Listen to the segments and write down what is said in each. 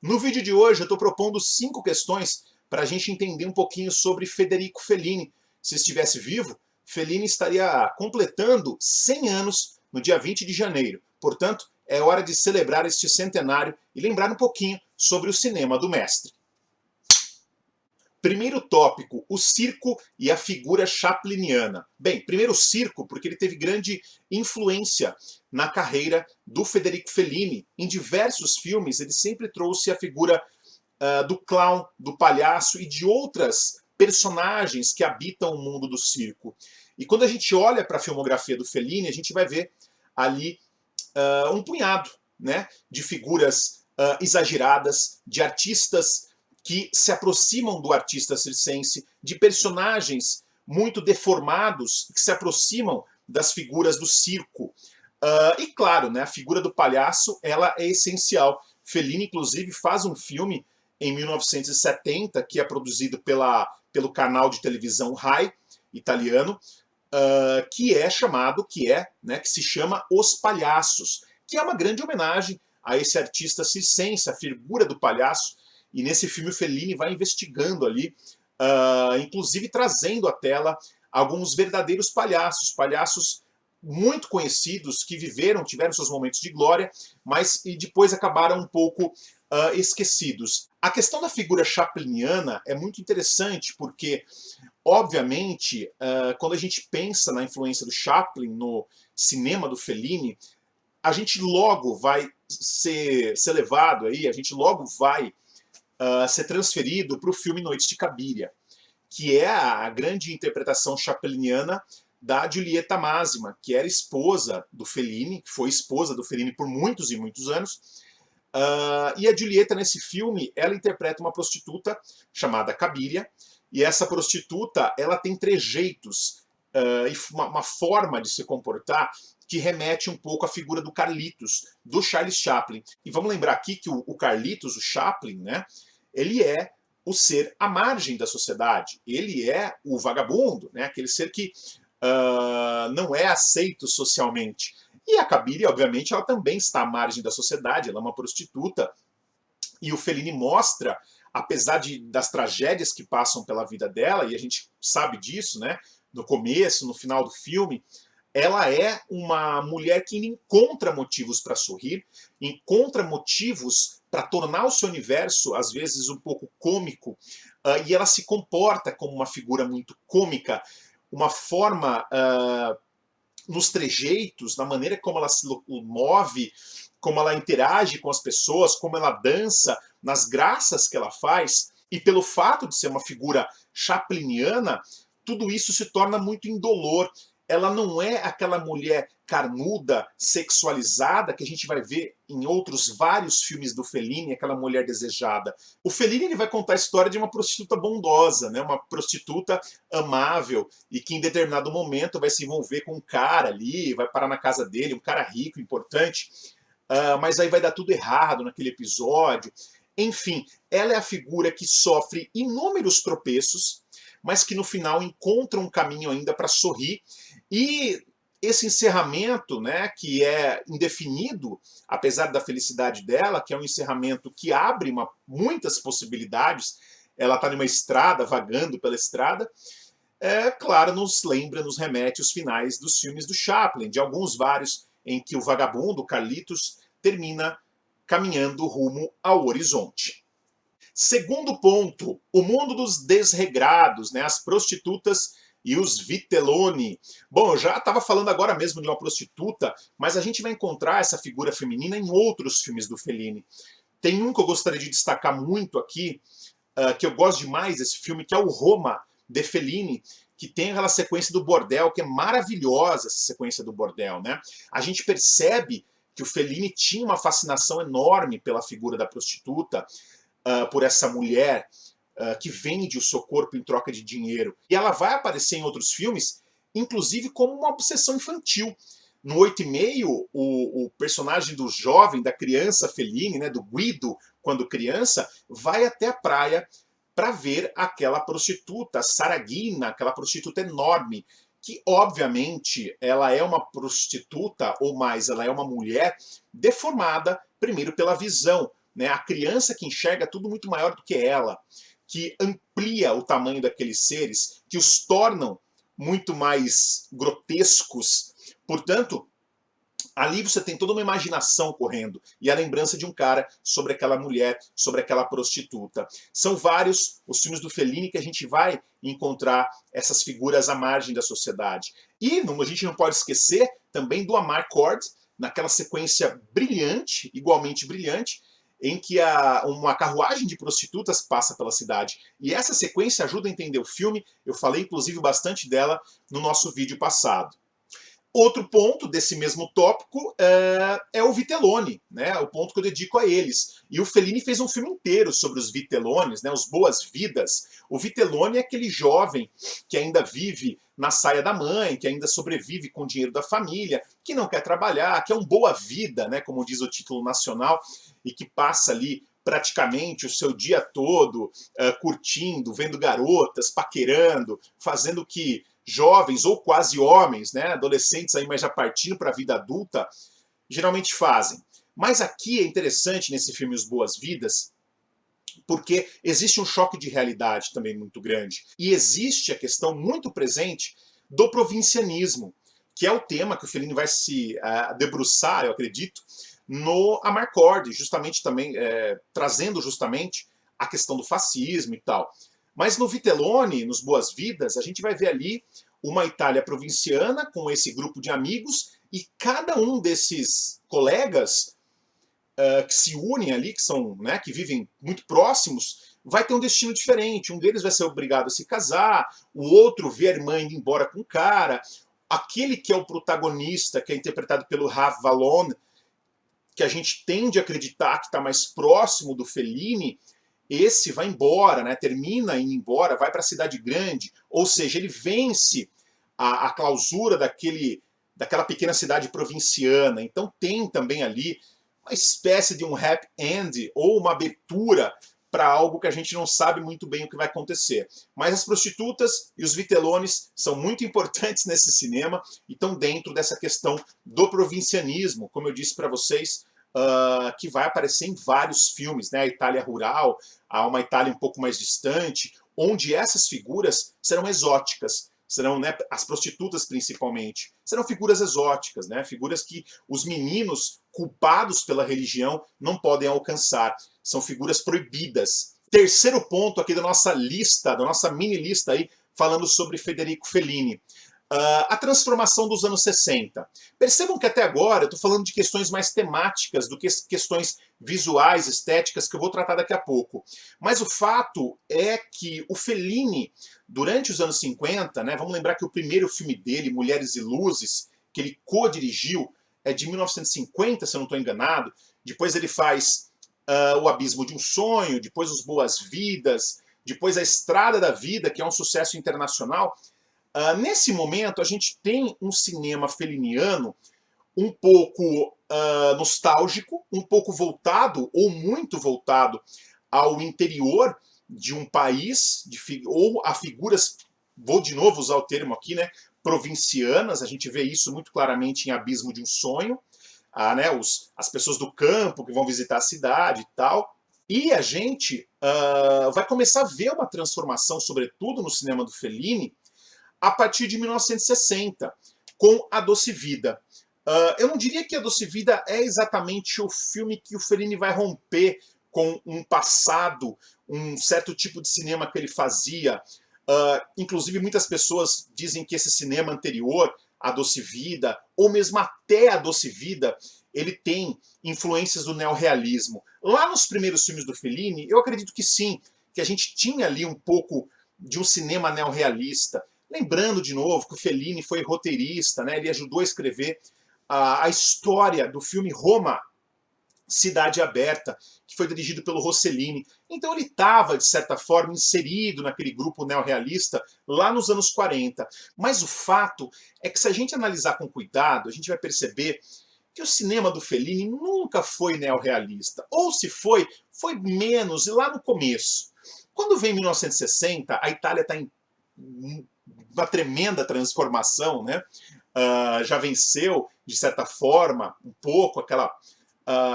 No vídeo de hoje eu estou propondo 5 questões para a gente entender um pouquinho sobre Federico Fellini. Se estivesse vivo, Fellini estaria completando 100 anos no dia 20 de janeiro. Portanto, é hora de celebrar este centenário e lembrar um pouquinho sobre o cinema do mestre. Primeiro tópico, o circo e a figura chapliniana. Bem, primeiro o circo, porque ele teve grande influência na carreira do Federico Fellini. Em diversos filmes, ele sempre trouxe a figura do clown, do palhaço e de outras personagens que habitam o mundo do circo. E quando a gente olha para a filmografia do Fellini, a gente vai ver ali um punhado, né, de figuras exageradas, de artistas que se aproximam do artista circense, de personagens muito deformados que se aproximam das figuras do circo. E claro, né, a figura do palhaço ela é essencial. Fellini, inclusive, faz um filme em 1970 que é produzido pelo canal de televisão Rai, italiano, que se chama Os Palhaços, que é uma grande homenagem a esse artista circense, a figura do palhaço. E nesse filme o Fellini vai investigando ali, inclusive trazendo à tela alguns verdadeiros palhaços, palhaços muito conhecidos que tiveram seus momentos de glória, mas e depois acabaram um pouco esquecidos. A questão da figura chapliniana é muito interessante porque, obviamente, quando a gente pensa na influência do Chaplin no cinema do Fellini, a gente logo vai ser levado aí, a gente logo vai ser transferido para o filme Noites de Cabiria, que é a grande interpretação chapliniana da Giulietta Massima, que era esposa do Fellini, que foi esposa do Fellini por muitos e muitos anos. E a Giulietta, nesse filme, ela interpreta uma prostituta chamada Cabiria, e essa prostituta ela tem trejeitos e uma forma de se comportar que remete um pouco à figura do Carlitos, do Charles Chaplin. E vamos lembrar aqui que o Carlitos, o Chaplin, né, ele é o ser à margem da sociedade. Ele é o vagabundo, né, aquele ser que não é aceito socialmente. E a Cabiria, obviamente, ela também está à margem da sociedade, ela é uma prostituta. E o Fellini mostra, apesar das tragédias que passam pela vida dela, e a gente sabe disso, né, no começo, no final do filme, ela é uma mulher que encontra motivos para sorrir, encontra motivos para tornar o seu universo, às vezes, um pouco cômico, e ela se comporta como uma figura muito cômica, uma forma nos trejeitos, na maneira como ela se move, como ela interage com as pessoas, como ela dança, nas graças que ela faz, e pelo fato de ser uma figura chapliniana, tudo isso se torna muito indolor. Ela não é aquela mulher carnuda, sexualizada, que a gente vai ver em outros vários filmes do Fellini, aquela mulher desejada. O Fellini ele vai contar a história de uma prostituta bondosa, né? Uma prostituta amável, e que em determinado momento vai se envolver com um cara ali, vai parar na casa dele, um cara rico, importante, mas aí vai dar tudo errado naquele episódio. Enfim, ela é a figura que sofre inúmeros tropeços, mas que no final encontra um caminho ainda para sorrir. E esse encerramento, né, que é indefinido, apesar da felicidade dela, que é um encerramento que abre muitas possibilidades, ela está numa estrada, vagando pela estrada, claro, nos remete os finais dos filmes do Chaplin, de alguns vários em que o vagabundo, Carlitos, termina caminhando rumo ao horizonte. Segundo ponto, o mundo dos desregrados, né, as prostitutas e os vitelloni. Bom, eu já estava falando agora mesmo de uma prostituta, mas a gente vai encontrar essa figura feminina em outros filmes do Fellini. Tem um que eu gostaria de destacar muito aqui, que eu gosto demais desse filme, que é o Roma, de Fellini, que tem aquela sequência do bordel, que é maravilhosa, essa sequência do bordel, né? A gente percebe que o Fellini tinha uma fascinação enorme pela figura da prostituta, por essa mulher que vende o seu corpo em troca de dinheiro. E ela vai aparecer em outros filmes, inclusive como uma obsessão infantil. No 8,5, o personagem do jovem, da criança Fellini, né, do Guido, quando criança, vai até a praia para ver aquela prostituta, Saraghina, aquela prostituta enorme, que obviamente ela é uma prostituta, ou mais, ela é uma mulher deformada, primeiro pela visão, né? A criança que enxerga tudo muito maior do que ela, que amplia o tamanho daqueles seres, que os tornam muito mais grotescos. Portanto, ali você tem toda uma imaginação correndo e a lembrança de um cara sobre aquela mulher, sobre aquela prostituta. São vários os filmes do Fellini que a gente vai encontrar essas figuras à margem da sociedade. E a gente não pode esquecer também do Amarcord, naquela sequência brilhante, igualmente brilhante, em que uma carruagem de prostitutas passa pela cidade. E essa sequência ajuda a entender o filme, eu falei inclusive bastante dela no nosso vídeo passado. Outro ponto desse mesmo tópico é o Vitelloni, né? O ponto que eu dedico a eles. E o Fellini fez um filme inteiro sobre os Vitellones, né? Os Boas-Vidas. O Vitelloni é aquele jovem que ainda vive na saia da mãe, que ainda sobrevive com o dinheiro da família, que não quer trabalhar, que é um boa vida, né? Como diz o título nacional, e que passa ali praticamente o seu dia todo curtindo, vendo garotas, paquerando, fazendo o que jovens ou quase homens, né, adolescentes aí, mas já partindo para a vida adulta, geralmente fazem. Mas aqui é interessante nesse filme Os Boas-Vidas, porque existe um choque de realidade também muito grande. E existe a questão muito presente do provincianismo, que é o tema que o Fellini vai se debruçar, eu acredito, no Amarcord, justamente também trazendo justamente a questão do fascismo e tal. Mas no Vitelloni, nos Boas-Vidas, a gente vai ver ali uma Itália provinciana com esse grupo de amigos e cada um desses colegas que se unem ali, que são, né, que vivem muito próximos, vai ter um destino diferente. Um deles vai ser obrigado a se casar, o outro vê a irmã indo embora com o cara. Aquele que é o protagonista, que é interpretado pelo Rav Vallon, que a gente tende a acreditar que está mais próximo do Fellini, esse vai embora, né? Termina indo embora, vai para a cidade grande, ou seja, ele vence a clausura daquela pequena cidade provinciana. Então tem também ali uma espécie de um happy end ou uma abertura para algo que a gente não sabe muito bem o que vai acontecer. Mas as prostitutas e os Vitellones são muito importantes nesse cinema e estão dentro dessa questão do provincianismo, como eu disse para vocês, que vai aparecer em vários filmes, né? A Itália rural, há uma Itália um pouco mais distante, onde essas figuras serão exóticas, serão, né, as prostitutas principalmente, serão figuras exóticas, né? Figuras que os meninos culpados pela religião não podem alcançar, são figuras proibidas. Terceiro ponto aqui da nossa lista, da nossa mini lista aí, falando sobre Federico Fellini. A transformação dos anos 60. Percebam que até agora eu estou falando de questões mais temáticas do que questões visuais, estéticas, que eu vou tratar daqui a pouco. Mas o fato é que o Fellini, durante os anos 50, né, vamos lembrar que o primeiro filme dele, Mulheres e Luzes, que ele co-dirigiu, é de 1950, se eu não estou enganado. Depois ele faz O Abismo de um Sonho, depois Os Boas-Vidas, depois A Estrada da Vida, que é um sucesso internacional. Nesse momento, a gente tem um cinema feliniano um pouco nostálgico, um pouco voltado, ou muito voltado, ao interior de um país, ou a figuras, vou de novo usar o termo aqui, né, provincianas. A gente vê isso muito claramente em Abismo de um Sonho, né, as pessoas do campo que vão visitar a cidade e tal. E a gente vai começar a ver uma transformação, sobretudo no cinema do Fellini, a partir de 1960, com A Doce Vida. Eu não diria que A Doce Vida é exatamente o filme que o Fellini vai romper com um passado, um certo tipo de cinema que ele fazia. Inclusive, muitas pessoas dizem que esse cinema anterior, A Doce Vida, ou mesmo até A Doce Vida, ele tem influências do neorrealismo. Lá nos primeiros filmes do Fellini, eu acredito que sim, que a gente tinha ali um pouco de um cinema neorrealista. Lembrando, de novo, que o Fellini foi roteirista, né? Ele ajudou a escrever a história do filme Roma, Cidade Aberta, que foi dirigido pelo Rossellini. Então ele estava, de certa forma, inserido naquele grupo neorrealista lá nos anos 40. Mas o fato é que, se a gente analisar com cuidado, a gente vai perceber que o cinema do Fellini nunca foi neorrealista. Ou se foi, foi menos, e lá no começo. Quando vem 1960, a Itália está em uma tremenda transformação, né? Já venceu, de certa forma, um pouco aquela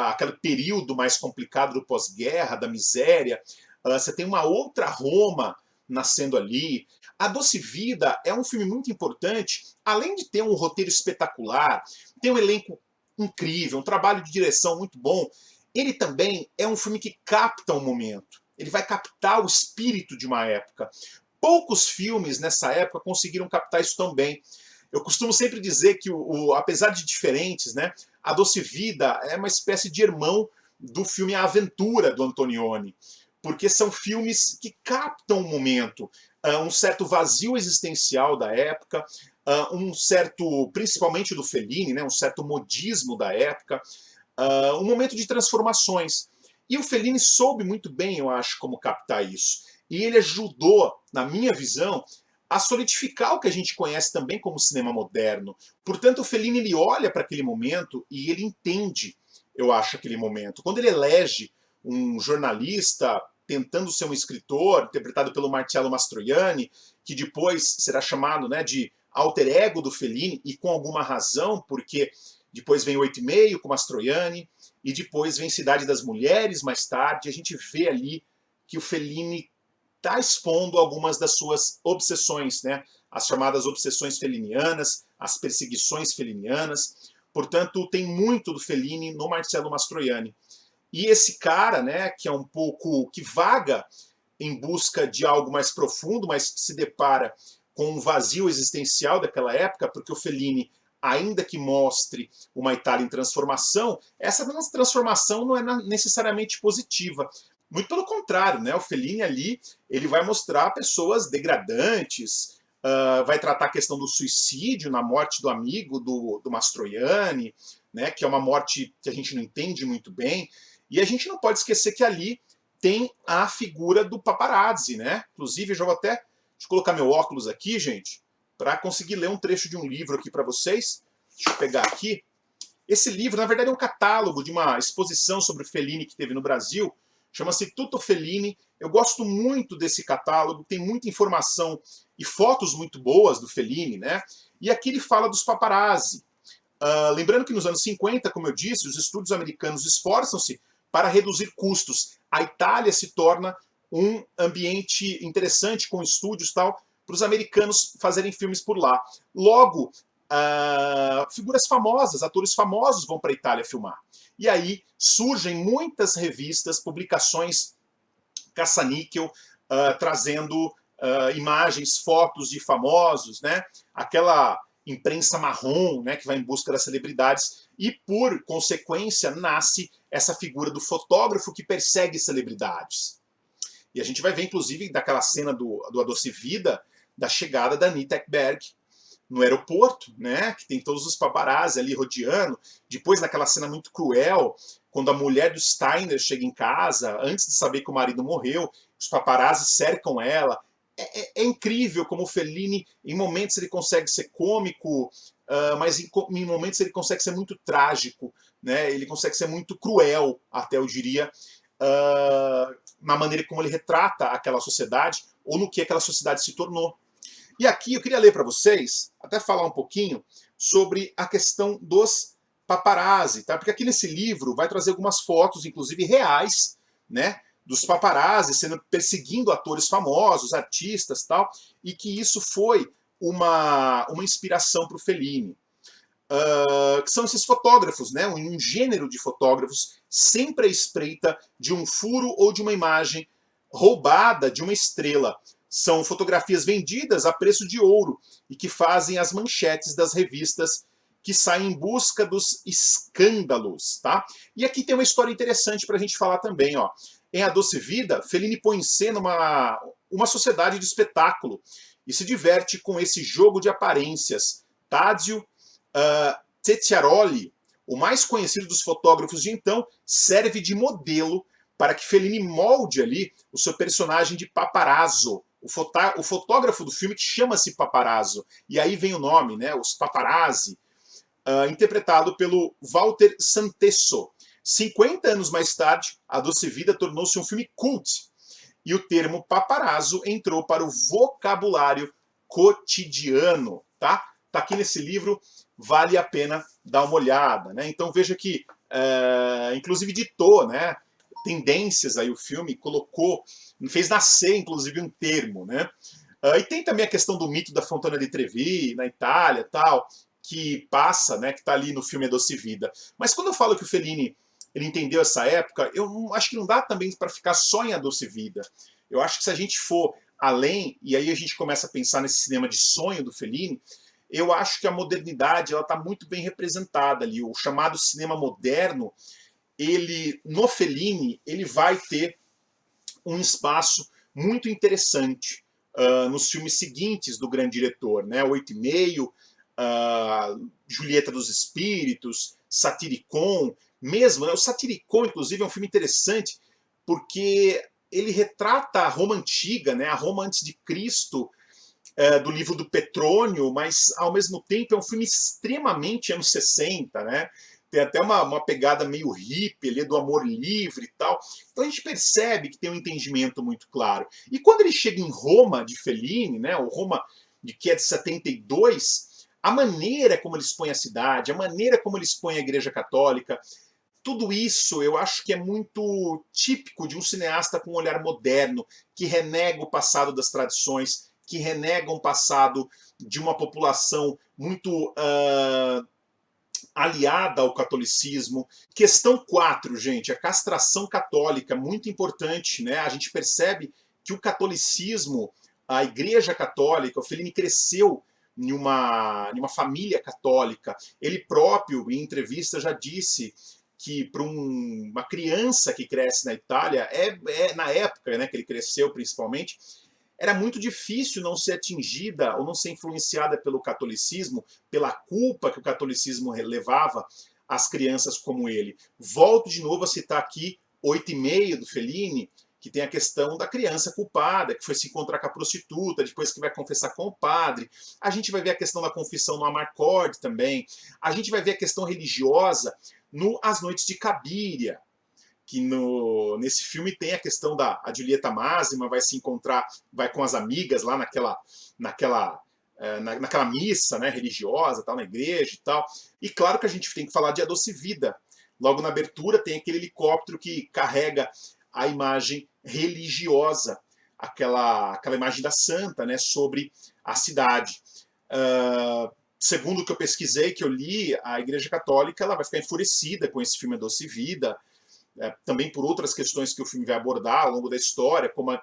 aquele período mais complicado do pós-guerra, da miséria. Você tem uma outra Roma nascendo ali. A Doce Vida é um filme muito importante, além de ter um roteiro espetacular, tem um elenco incrível, um trabalho de direção muito bom. Ele também é um filme que capta um momento. Ele vai captar o espírito de uma época. Poucos filmes nessa época conseguiram captar isso tão bem. Eu costumo sempre dizer que, apesar de diferentes, né, A Doce Vida é uma espécie de irmão do filme A Aventura, do Antonioni, porque são filmes que captam o momento, um certo vazio existencial da época, um certo, principalmente do Fellini, né, um certo modismo da época, um momento de transformações. E o Fellini soube muito bem, eu acho, como captar isso. E ele ajudou, na minha visão, a solidificar o que a gente conhece também como cinema moderno. Portanto, o Fellini ele olha para aquele momento e ele entende, eu acho, aquele momento. Quando ele elege um jornalista tentando ser um escritor, interpretado pelo Marcello Mastroianni, que depois será chamado, né, de alter ego do Fellini, e com alguma razão, porque depois vem 8,5 com Mastroianni, e depois vem Cidade das Mulheres mais tarde. A gente vê ali que o Fellini está expondo algumas das suas obsessões, né? As chamadas obsessões felinianas, as perseguições felinianas. Portanto, tem muito do Fellini no Marcello Mastroianni. E esse cara, né, que é um pouco, que vaga em busca de algo mais profundo, mas se depara com um vazio existencial daquela época, porque o Fellini, ainda que mostre uma Itália em transformação, essa transformação não é necessariamente positiva. Muito pelo contrário, né? O Fellini ali ele vai mostrar pessoas degradantes, vai tratar a questão do suicídio na morte do amigo do Mastroianni, né? Que é uma morte que a gente não entende muito bem. E a gente não pode esquecer que ali tem a figura do paparazzi, né? Inclusive, eu já vou até deixa eu colocar meu óculos aqui, gente, para conseguir ler um trecho de um livro aqui para vocês. Deixa eu pegar aqui. Esse livro, na verdade, é um catálogo de uma exposição sobre o Fellini que teve no Brasil. Chama-se Tutto Fellini. Eu gosto muito desse catálogo, tem muita informação e fotos muito boas do Fellini, né? E aqui ele fala dos paparazzi. Lembrando que nos anos 50, como eu disse, os estúdios americanos esforçam-se para reduzir custos. A Itália se torna um ambiente interessante com estúdios e tal, para os americanos fazerem filmes por lá. Logo, figuras famosas, atores famosos vão para a Itália filmar. E aí surgem muitas revistas, publicações caça-níquel, trazendo imagens, fotos de famosos, né? Aquela imprensa marrom, né, que vai em busca das celebridades, e por consequência nasce essa figura do fotógrafo que persegue celebridades. E a gente vai ver, inclusive, daquela cena do A Doce Vida, da chegada da Anita Ekberg no aeroporto, né, que tem todos os paparazzi ali rodeando. Depois, naquela cena muito cruel, quando a mulher do Steiner chega em casa, antes de saber que o marido morreu, os paparazzi cercam ela. É incrível como o Fellini, em momentos ele consegue ser cômico, mas em momentos ele consegue ser muito trágico, né? Ele consegue ser muito cruel, até eu diria, na maneira como ele retrata aquela sociedade, ou no que aquela sociedade se tornou. E aqui eu queria ler para vocês, até falar um pouquinho, sobre a questão dos paparazzi, tá? Porque aqui nesse livro vai trazer algumas fotos, inclusive reais, né? Dos paparazzi perseguindo atores famosos, artistas tal, e que isso foi uma inspiração para o Fellini. Que são esses fotógrafos, né? Um gênero de fotógrafos sempre à espreita de um furo ou de uma imagem roubada de uma estrela. São fotografias vendidas a preço de ouro e que fazem as manchetes das revistas que saem em busca dos escândalos, tá? E aqui tem uma história interessante para a gente falar também, ó. Em A Doce Vida, Fellini põe em cena uma sociedade de espetáculo e se diverte com esse jogo de aparências. Tadzio Cecchiaroli, o mais conhecido dos fotógrafos de então, serve de modelo para que Fellini molde ali o seu personagem de paparazzo, o fotógrafo do filme que chama-se Paparazzo. E aí vem o nome, né, os paparazzi, interpretado pelo Walter Santesso. 50 anos mais tarde, A Doce Vida tornou-se um filme cult, e o termo paparazzo entrou para o vocabulário cotidiano, tá? Tá aqui nesse livro, vale a pena dar uma olhada, né? Então veja que inclusive ditou, né, tendências aí o filme, colocou, fez nascer inclusive um termo, né? E tem também a questão do mito da Fontana di Trevi, na Itália, tal, que passa, né, que está ali no filme A Doce Vida. Mas quando eu falo que o Fellini ele entendeu essa época, acho que não dá também para ficar só em A Doce Vida. Eu acho que se a gente for além, e aí a gente começa a pensar nesse cinema de sonho do Fellini, eu acho que a modernidade ela está muito bem representada ali. O chamado cinema moderno, ele no Fellini, ele vai ter um espaço muito interessante nos filmes seguintes do grande diretor, né? 8,5, Julieta dos Espíritos, Satiricon, mesmo, né? O Satiricon, inclusive, é um filme interessante porque ele retrata a Roma antiga, né? A Roma antes de Cristo, do livro do Petrônio, mas ao mesmo tempo é um filme extremamente anos 60, né? Tem até uma pegada meio hippie ali, do amor livre e tal. Então a gente percebe que tem um entendimento muito claro. E quando ele chega em Roma, de Fellini, né, o Roma que é de 72, a maneira como ele expõe a cidade, a maneira como ele expõe a Igreja Católica, tudo isso eu acho que é muito típico de um cineasta com um olhar moderno, que renega o passado das tradições, que renega um passado de uma população muito aliada ao catolicismo. Questão 4, gente, a castração católica, muito importante, né? A gente percebe que o catolicismo, a Igreja Católica, o Fellini cresceu em uma família católica. Ele próprio, em entrevista, já disse que para uma criança que cresce na Itália, na época, né, que ele cresceu principalmente, era muito difícil não ser atingida ou não ser influenciada pelo catolicismo, pela culpa que o catolicismo levava às crianças como ele. Volto de novo a citar aqui 8,5 do Fellini, que tem a questão da criança culpada, que foi se encontrar com a prostituta, depois que vai confessar com o padre. A gente vai ver a questão da confissão no Amarcord também. A gente vai ver a questão religiosa no As Noites de Cabiria, que nesse filme tem a questão da Giulietta Massima, vai se encontrar, vai com as amigas lá naquela missa, né, religiosa, tal, na igreja e tal. E claro que a gente tem que falar de A Doce Vida. Logo na abertura tem aquele helicóptero que carrega a imagem religiosa, aquela imagem da santa, né, sobre a cidade. Segundo o que eu pesquisei, que eu li, a Igreja Católica ela vai ficar enfurecida com esse filme A Doce Vida, também por outras questões que o filme vai abordar ao longo da história, como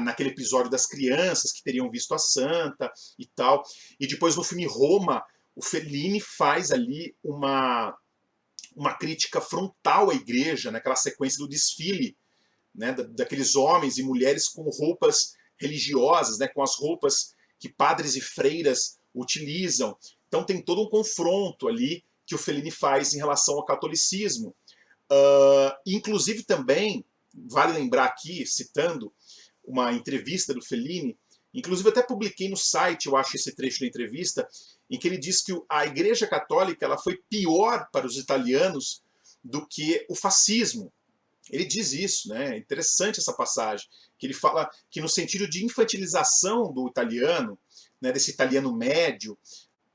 naquele episódio das crianças que teriam visto a santa e tal. E depois no filme Roma, o Fellini faz ali uma crítica frontal à igreja, naquela sequência do desfile, né, daqueles homens e mulheres com roupas religiosas, né, com as roupas que padres e freiras utilizam. Então tem todo um confronto ali que o Fellini faz em relação ao catolicismo. Inclusive também, vale lembrar aqui, citando uma entrevista do Fellini, inclusive eu até publiquei no site, eu acho, esse trecho da entrevista, em que ele diz que a Igreja Católica ela foi pior para os italianos do que o fascismo. Ele diz isso, né? É interessante essa passagem, que ele fala que no sentido de infantilização do italiano, né, desse italiano médio.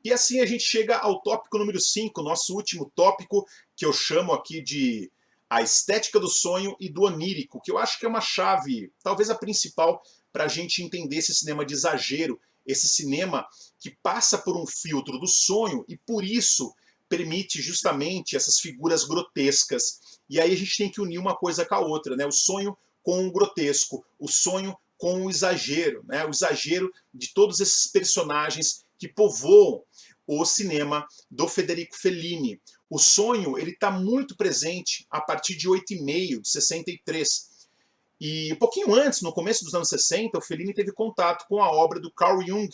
E assim a gente chega ao tópico número 5, nosso último tópico, que eu chamo aqui de a estética do sonho e do onírico, que eu acho que é uma chave, talvez a principal, para a gente entender esse cinema de exagero, esse cinema que passa por um filtro do sonho e por isso permite justamente essas figuras grotescas. E aí a gente tem que unir uma coisa com a outra, né? O sonho com o grotesco, o sonho com o exagero, né? O exagero de todos esses personagens que povoam o cinema do Federico Fellini. O sonho ele está muito presente a partir de 8,5, de 63. E um pouquinho antes, no começo dos anos 60, o Fellini teve contato com a obra do Carl Jung.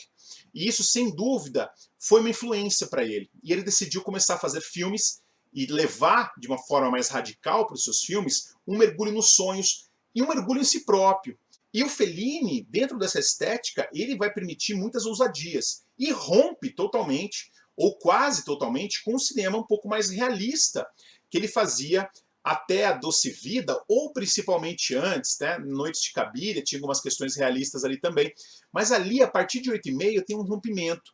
E isso, sem dúvida, foi uma influência para ele. E ele decidiu começar a fazer filmes e levar, de uma forma mais radical para os seus filmes, um mergulho nos sonhos e um mergulho em si próprio. E o Fellini, dentro dessa estética, ele vai permitir muitas ousadias. E rompe totalmente, ou quase totalmente, com um cinema um pouco mais realista, que ele fazia até A Doce Vida, ou principalmente antes, né? Noites de Cabiria, tinha algumas questões realistas ali também. Mas ali, a partir de 8,5, tem um rompimento.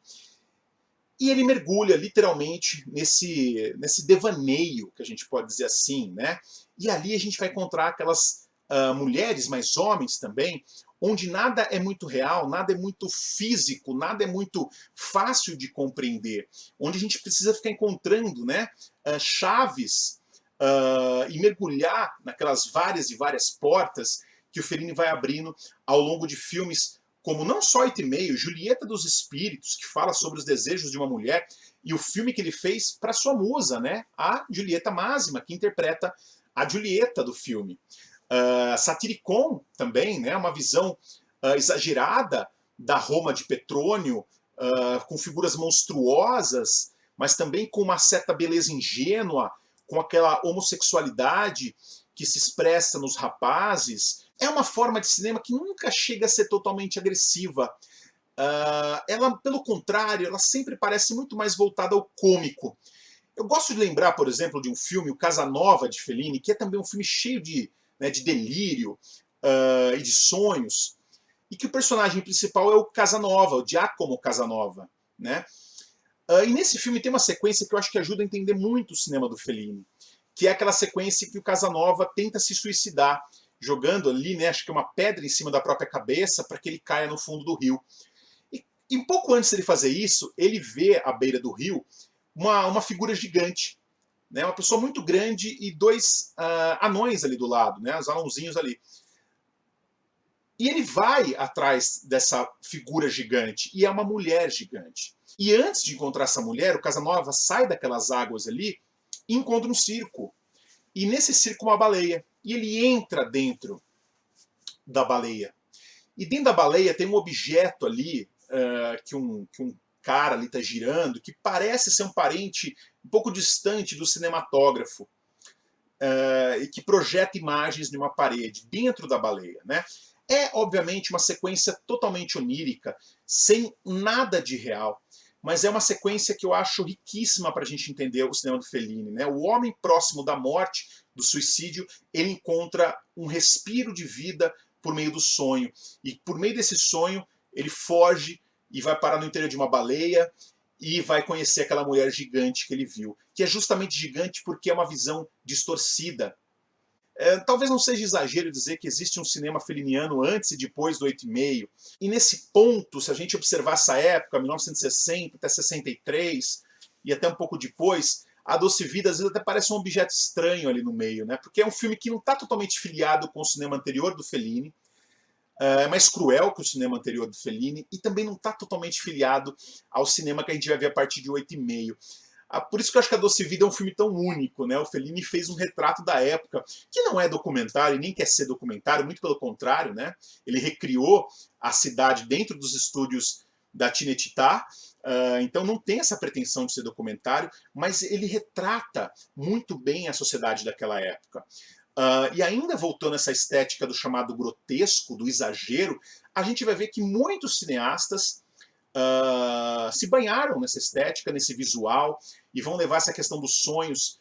E ele mergulha literalmente nesse devaneio, que a gente pode dizer assim, né? E ali a gente vai encontrar aquelas mulheres, mas homens também, onde nada é muito real, nada é muito físico, nada é muito fácil de compreender, onde a gente precisa ficar encontrando, né, chaves e mergulhar naquelas várias e várias portas que o Fellini vai abrindo ao longo de filmes como não só 8,5, Julieta dos Espíritos, que fala sobre os desejos de uma mulher, e o filme que ele fez para sua musa, né, a Julieta Massima, que interpreta a Julieta do filme. Satiricon também, né, uma visão exagerada da Roma de Petrônio, com figuras monstruosas, mas também com uma certa beleza ingênua, com aquela homossexualidade que se expressa nos rapazes. É uma forma de cinema que nunca chega a ser totalmente agressiva. Ela, pelo contrário, ela sempre parece muito mais voltada ao cômico. Eu gosto de lembrar, por exemplo, de um filme, o Casanova, de Fellini, que é também um filme cheio de delírio e de sonhos, e que o personagem principal é o Casanova, o Giacomo Casanova, né? E nesse filme tem uma sequência que eu acho que ajuda a entender muito o cinema do Fellini, que é aquela sequência que o Casanova tenta se suicidar, jogando ali, né, acho que uma pedra em cima da própria cabeça para que ele caia no fundo do rio. E um pouco antes de ele fazer isso, ele vê à beira do rio uma figura gigante, né, uma pessoa muito grande e dois anões ali do lado, né, os anãozinhos ali. E ele vai atrás dessa figura gigante, e é uma mulher gigante. E antes de encontrar essa mulher, o Casanova sai daquelas águas ali e encontra um circo. E nesse circo uma baleia. E ele entra dentro da baleia. E dentro da baleia tem um objeto ali que um cara ali está girando, que parece ser um parente um pouco distante do cinematógrafo. E que projeta imagens de uma parede dentro da baleia, né? É, obviamente, uma sequência totalmente onírica, sem nada de real, mas é uma sequência que eu acho riquíssima para a gente entender o cinema do Fellini, né? O homem próximo da morte, do suicídio, ele encontra um respiro de vida por meio do sonho, e por meio desse sonho ele foge e vai parar no interior de uma baleia, e vai conhecer aquela mulher gigante que ele viu, que é justamente gigante porque é uma visão distorcida. Talvez não seja exagero dizer que existe um cinema feliniano antes e depois do 8,5. E nesse ponto, se a gente observar essa época, 1960 até 63, e até um pouco depois, A Doce Vida às vezes até parece um objeto estranho ali no meio, né? Porque é um filme que não está totalmente filiado com o cinema anterior do Fellini, é mais cruel que o cinema anterior do Fellini, e também não está totalmente filiado ao cinema que a gente vai ver a partir de 8,5. Por isso que eu acho que A Doce Vida é um filme tão único, né? O Fellini fez um retrato da época, que não é documentário, nem quer ser documentário, muito pelo contrário, né? Ele recriou a cidade dentro dos estúdios da Cinecittà, então não tem essa pretensão de ser documentário, mas ele retrata muito bem a sociedade daquela época. E ainda voltando a essa estética do chamado grotesco, do exagero, a gente vai ver que muitos cineastas se banharam nessa estética, nesse visual, e vão levar essa questão dos sonhos,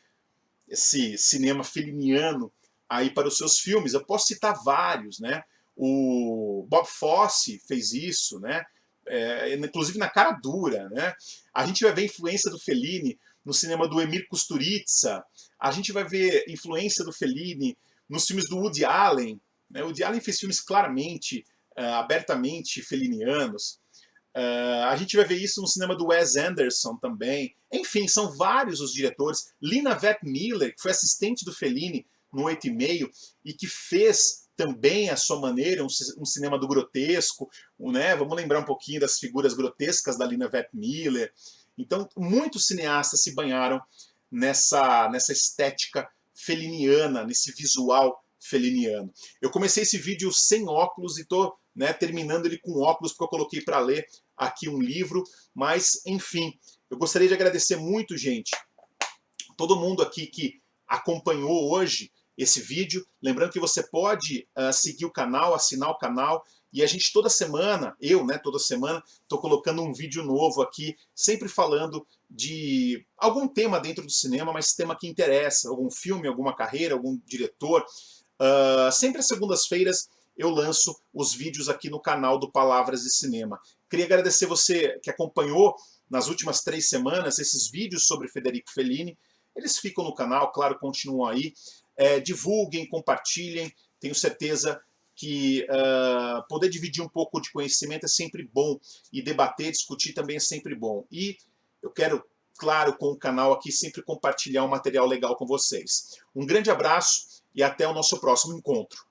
esse cinema feliniano, aí para os seus filmes. Eu posso citar vários, né? O Bob Fosse fez isso, né? Inclusive na Cara Dura, né? A gente vai ver influência do Fellini no cinema do Emir Kusturica, a gente vai ver influência do Fellini nos filmes do Woody Allen, né? O Woody Allen fez filmes claramente, abertamente felinianos. A gente vai ver isso no cinema do Wes Anderson também. Enfim, são vários os diretores. Lina Veth Miller, que foi assistente do Fellini no 8,5 e que fez também à sua maneira um cinema do grotesco, né? Vamos lembrar um pouquinho das figuras grotescas da Lina Veth Miller. Então, muitos cineastas se banharam nessa estética feliniana, nesse visual feliniano. Eu comecei esse vídeo sem óculos e estou terminando ele com óculos, porque eu coloquei para ler aqui um livro, mas enfim, eu gostaria de agradecer muito, gente, todo mundo aqui que acompanhou hoje esse vídeo. Lembrando que você pode seguir o canal, assinar o canal, e a gente toda semana, toda semana, estou colocando um vídeo novo aqui, sempre falando de algum tema dentro do cinema, mas tema que interessa, algum filme, alguma carreira, algum diretor. Sempre às segundas-feiras eu lanço os vídeos aqui no canal do Palavras de Cinema. Queria agradecer você que acompanhou nas últimas 3 semanas, esses vídeos sobre Federico Fellini, eles ficam no canal, claro, continuam aí. Divulguem, compartilhem, tenho certeza que poder dividir um pouco de conhecimento é sempre bom, e debater, discutir também é sempre bom. E eu quero, claro, com o canal aqui, sempre compartilhar um material legal com vocês. Um grande abraço e até o nosso próximo encontro.